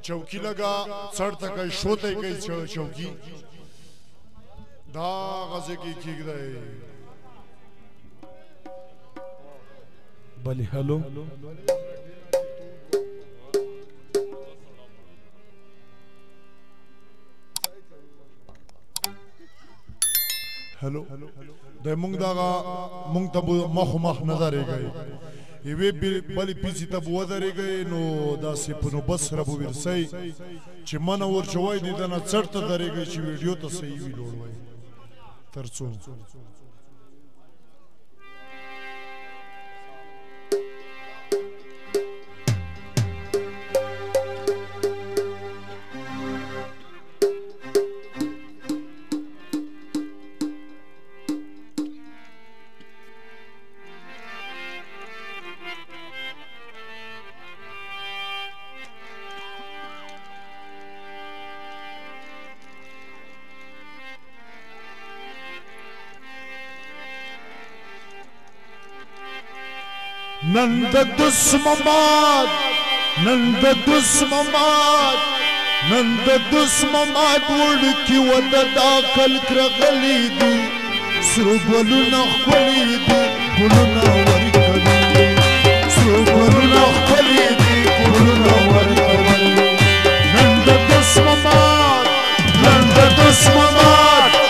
चौकी लगा चढ़ तक शोते कई चौकी दा गजे की खीग दे बली हेलो हेलो दे मुंग दागा मुंग तबु मख मख नजर गए ये बली पीछे तब वदर गए नो दासी पुनो बस रबु विरसई चिमना और चवाई दिदाना चढ़ता दरे गए ची वीडियो तो सही भी लोड भाई तरसो नंद दुस्ममाद नंद दुस्ममाद नंद दुस्ममाद उड़की वद दाखल करगली दी सुरगलु नखली दी गुलना वरकली सुरगलु नखली दी गुलना वरकली नंद दुस्ममाद नंद दुस्ममाद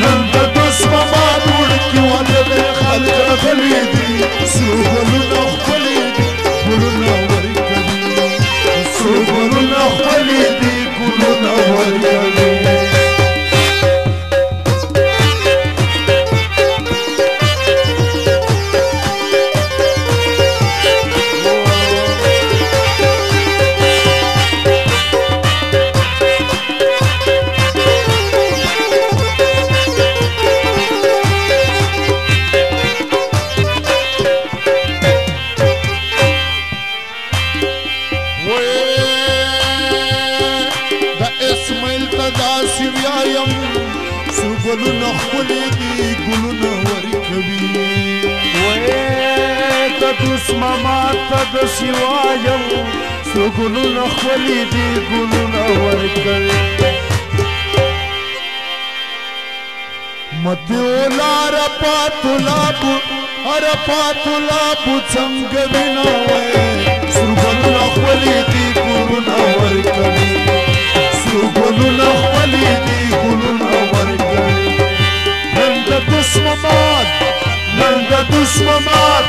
नंद दुस्ममाद उड़की वद दाखल करगली दी सुरगलु گلونا خلی دی گلونا ورکوی تا دسماما تا دسیوایم سو گلونا خلی دی گلونا ورکوی مدیولا رپاتولابو څنګ ویناوي سو گلونا خلی دی گلونا ورکوی سو گلونا خلی دی گلونا ورکوی دسممات نند دسممات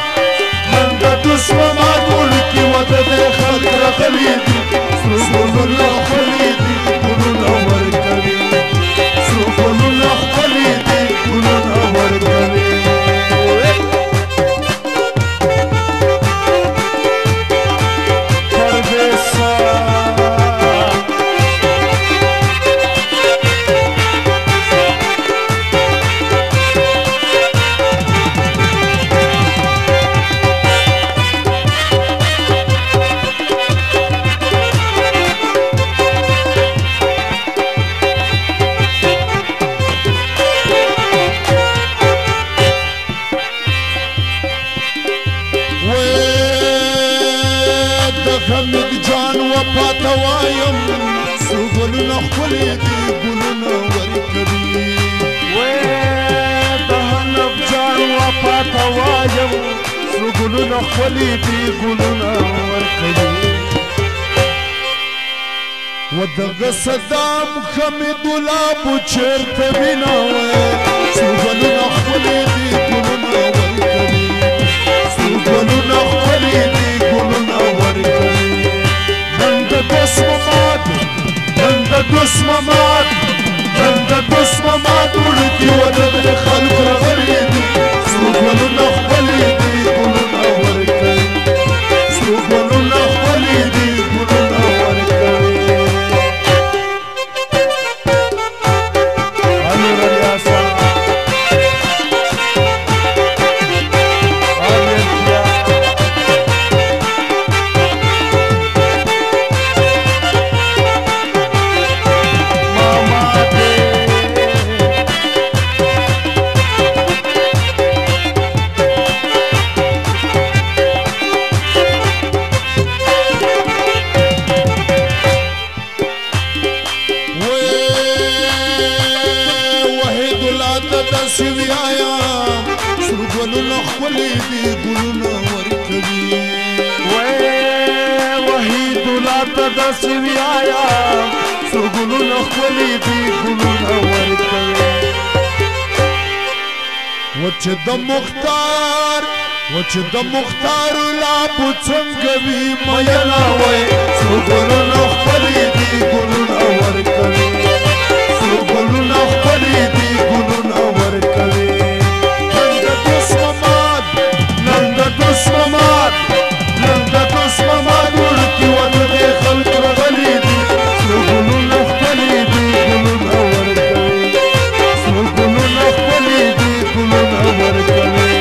نند دسممات ولكي ودد خلق رغليدي سرقلنا خليدي كلنا ورقلي سرقلنا خليدي كلنا ورقلي حمد جان وفاتوایم سو گلونا خلیدی گلونا ورکوی دهنب جان وفاتوایم سو گلونا خلیدی گلونا ورکوی ودغ صدام حمد لابو چرت بیناوی سو گلونا خلیدی گلونا ورکوی سو گلونا خلیدی گلونا ورکوی دسممات نند دسممات نند دسممات ولكي ودد خلق رغليدي سوقلنا خليدي كلنا وركلي سوقلنا خليدي كلنا وركلي أمير الياسر داسې ویایم سور ګلونه ښکلي دي ګلونه ورکوي وحید الله ته داسې ویایم سور ګلونه ښکلي دي ګلونه ورکوي وچه د مختار لابو څنګه وي مینا وای سور ګلونه ښکلي دي ګلونه ورکوي سور ګلونه ښکلي دي ګلونه ورکوي نن د دوست مماد وړکي وته د خلق راغلي دي سور ګلونه ښکلي دي ګلونه ورکوي سور ګلونه ښکلي دي ګلونه ورکوي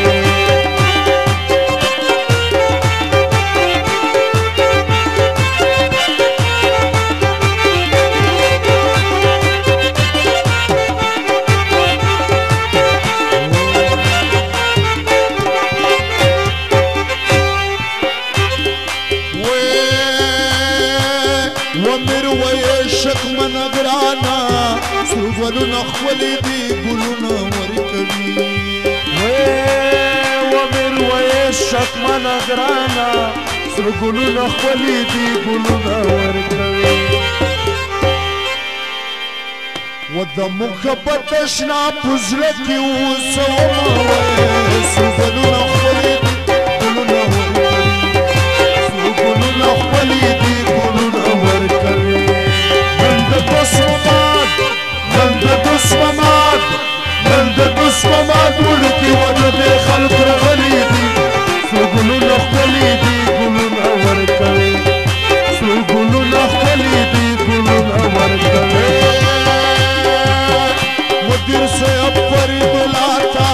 ګلونه ښکلي دي ګلونه ورکوي ومیرویس شکمنه ګرانه سره ګلونه ښکلي دي ګلونه ورکوي و د محبت اشنا په زړه کې اوسومه وایې سره ګلونه ښکلي دي ګلونه ورکوي سره ګلونه ښکلي دي ګلونه ورکوي نن د دوست مماد وړکي وته د خلق راغلي دي سور ګلونه ښکلي دي ګلونه ورکوي سور ګلونه ښکلي دي ګلونه ورکوي مدیر صاحب فرید الله ته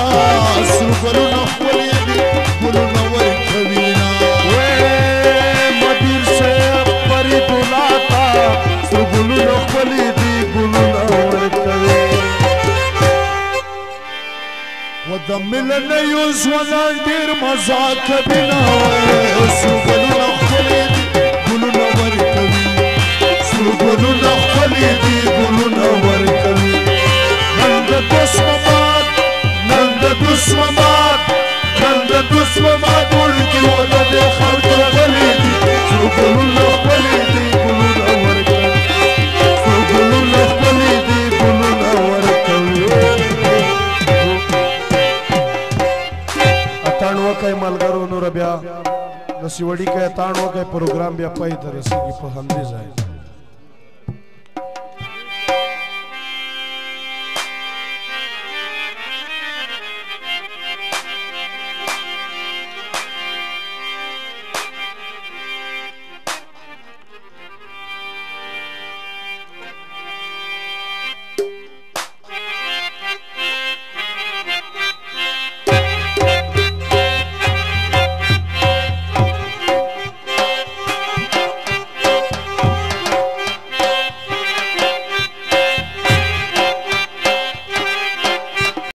سور ګلونه ښکلي دي ګلونه ورکوي مدیر صاحب فرید الله ته سور ګلونه ښکلي دي ګلونه ورکوي و د ملنیو ځوانان ډېر مزه کوي نه وایې سور ګلونه ښکلي دي ګلونه ورکوي سور ګلونه ښکلي دي ګلونه ورکوي نن د دوست مماد وړکي وته د خلق راغلي دي سور ګلونه ښکلي دي ګلونه ورکوي سور ګلونه ښکلي دي ګلونه ورکوي اتاڼ وکئ ملګرو نور بیا د سیوډي کې اتاڼ وکئ پروګرام بیا پای ته رسیږي په همدې ځای